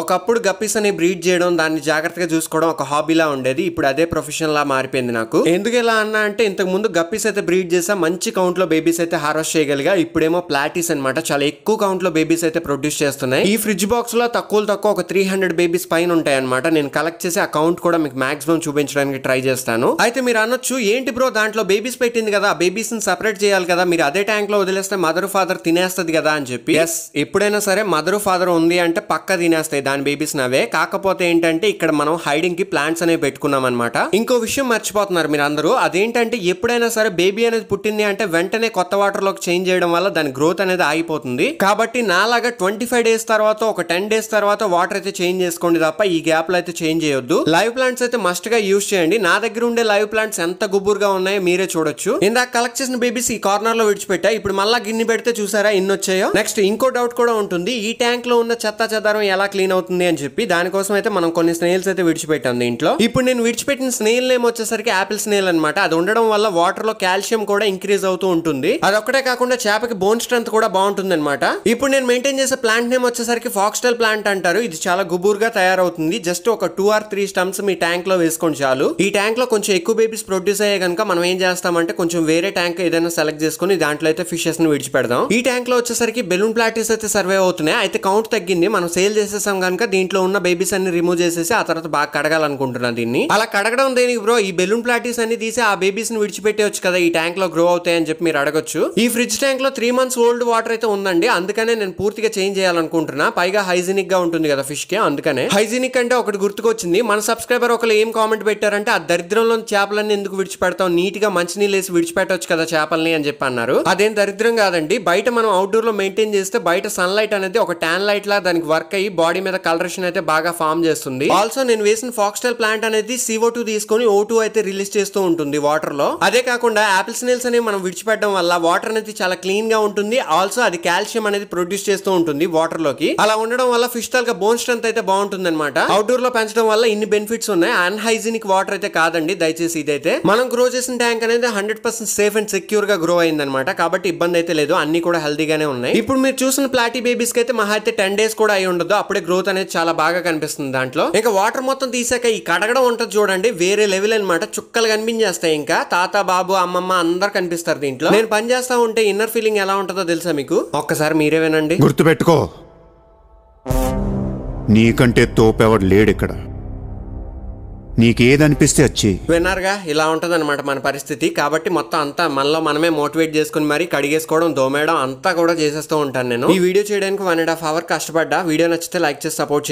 ఒకప్పుడు గప్పీస్ అని బ్రీడ్ చేయడం, దాన్ని జాగ్రత్తగా చూసుకోవడం ఒక హాబీలా ఉండేది. ఇప్పుడు అదే ప్రొఫెషన్ లా మారిపోయింది నాకు. ఎందుకు ఎలా అన్నా అంటే, ఇంతకు ముందు గప్పీస్ అయితే బ్రీడ్ చేసా, మంచి కౌంట్ లో బేబీస్ అయితే హార్వెస్ట్ చేయగలిగా. ఇప్పుడేమో ప్లాటీస్ అనమాట, చాలా ఎక్కువ కౌంట్ లో బేబీస్ అయితే ప్రొడ్యూస్ చేస్తున్నాయి. ఈ ఫ్రిడ్జ్ బాక్స్ లో తక్కువ ఒక 300 బేబీస్ పైన ఉంటాయి అనమాట. నేను కలెక్ట్ చేసి ఆ కౌంట్ కూడా మీకు మాక్సిమం చూపించడానికి ట్రై చేస్తాను. అయితే మీరు అనొచ్చు, ఏంటి బ్రో దాంట్లో బేబీస్ పెట్టింది కదా, బేబీస్ ని సెపరేట్ చేయాలి కదా, మీరు అదే ట్యాంక్ లో వదిలేస్తే మదర్ ఫాదర్ తినేస్తుంది కదా అని చెప్పి. ఎస్, ఎప్పుడైనా సరే మదర్ ఫాదర్ ఉంది అంటే పక్క తినేస్తాయి దాని బేబీస్ నవే. కాకపోతే ఏంటంటే ఇక్కడ మనం హైడింగ్ కి ప్లాంట్స్ అనేవి పెట్టుకున్నాం అనమాట. ఇంకో విషయం మర్చిపోతున్నారు మీరు అందరూ, అదేంటంటే ఎప్పుడైనా సరే బేబీ అనేది పుట్టింది అంటే వెంటనే కొత్త వాటర్ లోకి చేంజ్ చేయడం వల్ల దాని గ్రోత్ అనేది ఆగిపోతుంది. కాబట్టి నాలాగా 25 డేస్ తర్వాత, ఒక 10 డేస్ తర్వాత వాటర్ అయితే చేంజ్ చేసుకోండి తప్ప ఈ గ్యాప్ లో అయితే చేంజ్ చేయొద్దు. లైవ్ ప్లాంట్స్ అయితే మస్ట్ గా యూజ్ చేయండి. నా దగ్గర ఉండే లైవ్ ప్లాంట్స్ ఎంత గుబురుగా ఉన్నాయో మీరే చూడొచ్చు. ఇందాక కలెక్ట్ చేసిన బేబీస్ ఈ కార్నర్ లో విడిచిపెట్టా, ఇప్పుడు మళ్ళా గిన్నె పెడితే చూసారా ఇన్ని వచ్చాయో. నెక్స్ట్ ఇంకో డౌట్ కూడా ఉంటుంది, ఈ ట్యాంక్ లో ఉన్న చెత్త చెదారం ఎలా క్లీన్ అవుతుంది అని చెప్పి. దానికోసం అయితే మనం కొన్ని స్నేల్స్ అయితే విడిచిపెట్టాం దీంట్లో. ఇప్పుడు నేను విడిచిపెట్టిన స్నేల్ నేమ్ వచ్చేసరికి యాపిల్ స్నేల్ అనమాట. అది ఉండడం వల్ల వాటర్ లో కాల్షియం కూడా ఇంక్రీజ్ అవుతూ ఉంటుంది. అదొక్కటే కాకుండా చేపకి బోన్ స్ట్రెంత్ కూడా బాగుంటుంది అనమాట. ఇప్పుడు నేను మెయింటైన్ చేసే ప్లాంట్ నేమ్ వచ్చేసరికి ఫాక్స్టైల్ ప్లాంట్ అంటారు. ఇది చాలా గుబురుగా తయారవుతుంది. జస్ట్ ఒక 2 or 3 స్టమ్స్ మీ ట్యాంక్ లో వేసుకోండి చాలు. ఈ ట్యాంక్ లో కొంచెం ఎక్కువ బేబీస్ ప్రొడ్యూస్ అయ్యే కనుక మనం ఏం చేస్తామంటే కొంచెం వేరే ట్యాంక్ ఏదైనా సెలెక్ట్ చేసుకుని దాంట్లో అయితే ఫిషెస్ ని విడిచిపెడదాం. ఈ ట్యాంక్ లో వచ్చేసరికి బెలూన్ ప్లాటీస్ అయితే సర్వే అవుతున్నాయి. అయితే కౌంట్ తగ్గింది, మనం సేల్ చేసేసాం కనుక దీంట్లో ఉన్న బేబీస్ అన్ని రిమూవ్ చేసేసి ఆ తర్వాత బాగా కడగాలనుకుంటున్నాను దీన్ని. అలా కడగడం దేనికి బ్రో, ఈ బెలూన్ ప్లాటీస్ అన్ని తీసి ఆ బేబీస్ ని విడిచిపెట్టవచ్చు కదా, ఈ ట్యాంక్ లో గ్రో అవుతాయి అని చెప్పి మీరు అడగొచ్చు. ఈ ఫ్రిడ్జ్ ట్యాంక్ లో 3 months ఓల్డ్ వాటర్ అయితే ఉందండి, అందుకనే నేను పూర్తిగా చేంజ్ చేయాలనుకుంటున్నా. పైగా హైజీనిక్ గా ఉంటుంది కదా ఫిష్ కి, అందుకనే. హైజీనిక్ అంటే ఒకటి గుర్తుకొచ్చింది, మన సబ్స్క్రైబర్ ఒకరు ఏం కామెంట్ పెట్టారంటే, ఆ దరిద్రంలో చేపలన్నీ ఎందుకు విడిచిపెడతాం, నీట్ గా మంచినీళ్ళు వేసి విడిచిపెట్టవచ్చు కదా చేపల్ని అని చెప్పి అన్నారు. అదేం దరిద్రం కాదండి, బయట మనం అవుట్డోర్ లో మెయింటైన్ చేస్తే బయట సన్ లైట్ అనేది ఒక ట్యాన్ లైట్ లా దానికి వర్క్ అయ్యి బాడీ మీద కలరేషన్ అయితే బాగా ఫామ్ చేస్తుంది. ఆల్సో నేను వేసిన ఫాక్స్టైల్ ప్లాంట్ అనేది CO2 తీసుకొని O2 అయితే రిలీజ్ చేస్తూ ఉంటుంది వాటర్ లో. అదే కాకుండా యాపిల్ స్నేల్స్ అనేవి మనం విడిచిపెట్టడం వల్ల వాటర్ అనేది చాలా క్లీన్ గా ఉంటుంది. ఆల్సో అది కాల్షియం అనేది ప్రొడ్యూస్ చేస్తూ ఉంటుంది వాటర్ లోకి. అలా ఉండడం వల్ల ఫిష్ తాలూకా బోన్ స్ట్రెంత్ అయితే బాగుంటుంది అనమాట. అవుట్డోర్ లో పెంచడం వల్ల ఇన్ని బెనిఫిట్స్ ఉన్నాయి. అన్హైజీనిక్ వాటర్ అయితే కాదండి దయచేసి. ఇదైతే మనం గ్రో చేసిన ట్యాంక్ అనేది 100% సేఫ్ అండ్ సెక్యూర్ గా గ్రో అయింది అనమాట. కాబట్టి ఇబ్బంది అయితే లేదు, అన్ని కూడా హెల్తీగానే ఉన్నాయి. ఇప్పుడు మీరు చూసిన ప్లాటీ బేబీస్ కి అయితే మహా అయితే 10 days కూడా అయి ఉండదు, అప్పుడే గ్రోత్ అనేది చాలా బాగా కనిపిస్తుంది దాంట్లో. ఇంకా వాటర్ మొత్తం తీసాక ఈ కడగడం ఉంటుంది చూడండి, వేరే లెవెల్ అనమాట. చుక్కలు కనిపించేస్తాయి, ఇంకా తాత బాబు అమ్మమ్మ అందరు కనిపిస్తారు దీంట్లో. నేను పని చేస్తా ఉంటే ఇన్నర్ ఫీలింగ్ ఎలా ఉంటుందో తెలుసా మీకు, ఒక్కసారి మీరే వినండి. గుర్తుపెట్టుకో, నీకంటే తోపెవడు లేడు ఇక్కడ. నీకేదనిపిస్తే వచ్చి విన్నారుగా, ఇలా ఉంటది అనమాట మన పరిస్థితి. కాబట్టి మొత్తం అంతా మనలో మనమే మోటివేట్ చేసుకుని మరి కడిగేసుకోవడం, దోమేయడం అంతా కూడా చేసేస్తూ ఉంటాను నేను. ఈ వీడియో చేయడానికి 1.5 hours కష్టపడ్డా. వీడియో నచ్చితే లైక్ చేసి సపోర్ట్ చేయండి.